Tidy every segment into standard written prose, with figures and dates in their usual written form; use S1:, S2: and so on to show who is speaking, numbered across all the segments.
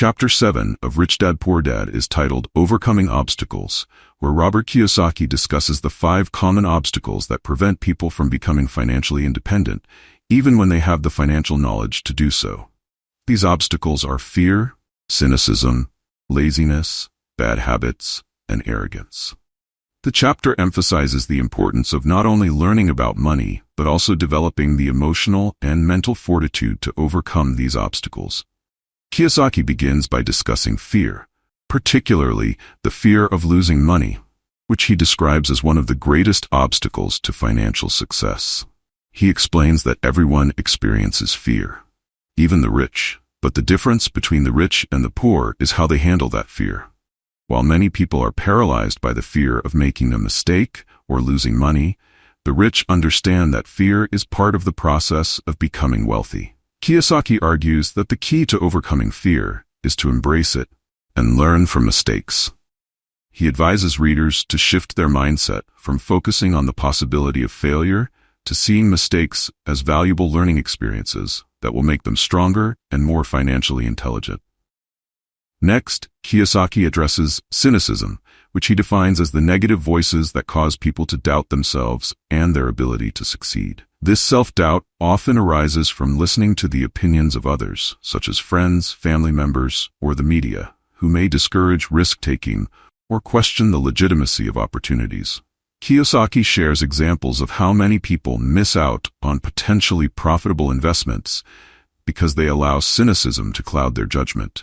S1: Chapter 7 of Rich Dad Poor Dad is titled Overcoming Obstacles, where Robert Kiyosaki discusses the 5 common obstacles that prevent people from becoming financially independent, even when they have the financial knowledge to do so. These obstacles are fear, cynicism, laziness, bad habits, and arrogance. The chapter emphasizes the importance of not only learning about money, but also developing the emotional and mental fortitude to overcome these obstacles. Kiyosaki begins by discussing fear, particularly the fear of losing money, which he describes as one of the greatest obstacles to financial success. He explains that everyone experiences fear, even the rich, but the difference between the rich and the poor is how they handle that fear. While many people are paralyzed by the fear of making a mistake or losing money, the rich understand that fear is part of the process of becoming wealthy. Kiyosaki argues that the key to overcoming fear is to embrace it and learn from mistakes. He advises readers to shift their mindset from focusing on the possibility of failure to seeing mistakes as valuable learning experiences that will make them stronger and more financially intelligent. Next, Kiyosaki addresses cynicism, which he defines as the negative voices that cause people to doubt themselves and their ability to succeed. This self-doubt often arises from listening to the opinions of others, such as friends, family members, or the media, who may discourage risk-taking or question the legitimacy of opportunities. Kiyosaki shares examples of how many people miss out on potentially profitable investments because they allow cynicism to cloud their judgment.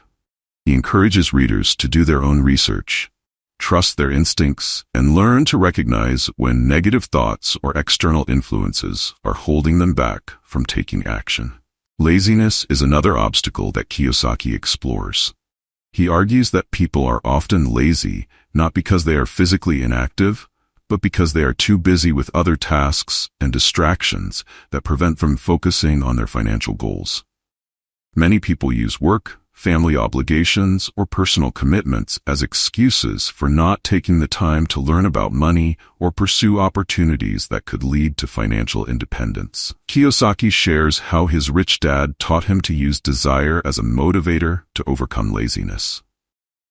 S1: He encourages readers to do their own research, trust their instincts, and learn to recognize when negative thoughts or external influences are holding them back from taking action. Laziness is another obstacle that Kiyosaki explores. He argues that people are often lazy not because they are physically inactive, but because they are too busy with other tasks and distractions that prevent them from focusing on their financial goals. Many people use work, family obligations, or personal commitments as excuses for not taking the time to learn about money or pursue opportunities that could lead to financial independence. Kiyosaki shares how his rich dad taught him to use desire as a motivator to overcome laziness.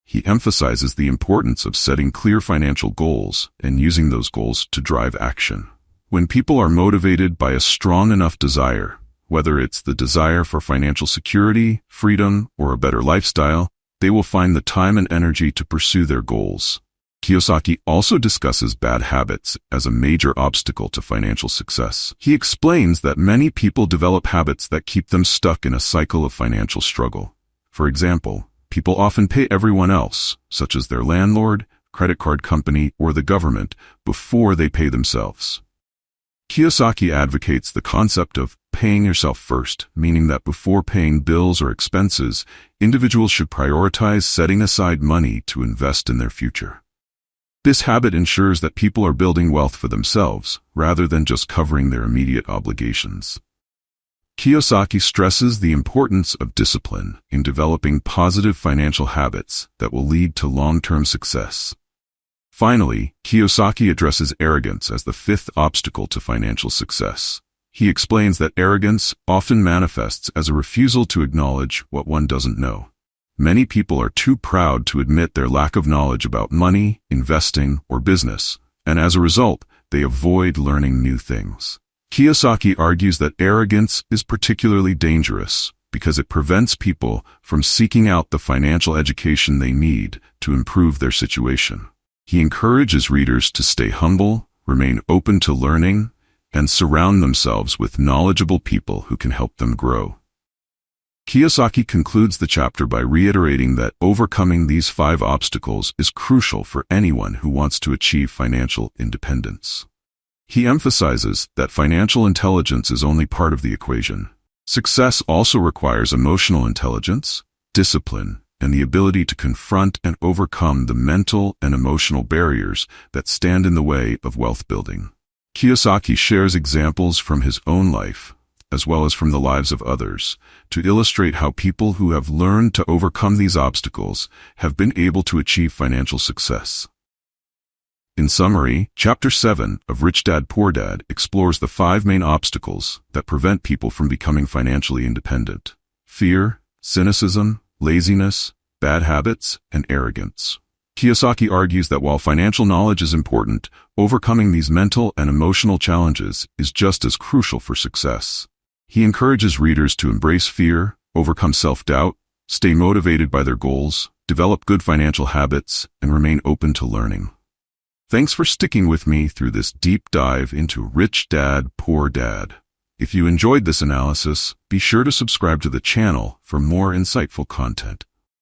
S1: He emphasizes the importance of setting clear financial goals and using those goals to drive action. When people are motivated by a strong enough desire, whether it's the desire for financial security, freedom, or a better lifestyle, they will find the time and energy to pursue their goals. Kiyosaki also discusses bad habits as a major obstacle to financial success. He explains that many people develop habits that keep them stuck in a cycle of financial struggle. For example, people often pay everyone else, such as their landlord, credit card company, or the government, before they pay themselves. Kiyosaki advocates the concept of paying yourself first, meaning that before paying bills or expenses, individuals should prioritize setting aside money to invest in their future. This habit ensures that people are building wealth for themselves, rather than just covering their immediate obligations. Kiyosaki stresses the importance of discipline in developing positive financial habits that will lead to long-term success. Finally, Kiyosaki addresses arrogance as the 5th obstacle to financial success. He explains that arrogance often manifests as a refusal to acknowledge what one doesn't know. Many people are too proud to admit their lack of knowledge about money, investing, or business, and as a result, they avoid learning new things. Kiyosaki argues that arrogance is particularly dangerous because it prevents people from seeking out the financial education they need to improve their situation. He encourages readers to stay humble, remain open to learning, and surround themselves with knowledgeable people who can help them grow. Kiyosaki concludes the chapter by reiterating that overcoming these 5 obstacles is crucial for anyone who wants to achieve financial independence. He emphasizes that financial intelligence is only part of the equation. Success also requires emotional intelligence, discipline, and the ability to confront and overcome the mental and emotional barriers that stand in the way of wealth building. Kiyosaki shares examples from his own life, as well as from the lives of others, to illustrate how people who have learned to overcome these obstacles have been able to achieve financial success. In summary, Chapter 7 of Rich Dad Poor Dad explores the 5 main obstacles that prevent people from becoming financially independent: fear, cynicism, laziness, bad habits, and arrogance. Kiyosaki argues that while financial knowledge is important, overcoming these mental and emotional challenges is just as crucial for success. He encourages readers to embrace fear, overcome self-doubt, stay motivated by their goals, develop good financial habits, and remain open to learning. Thanks for sticking with me through this deep dive into Rich Dad, Poor Dad. If you enjoyed this analysis, be sure to subscribe to the channel for more insightful content.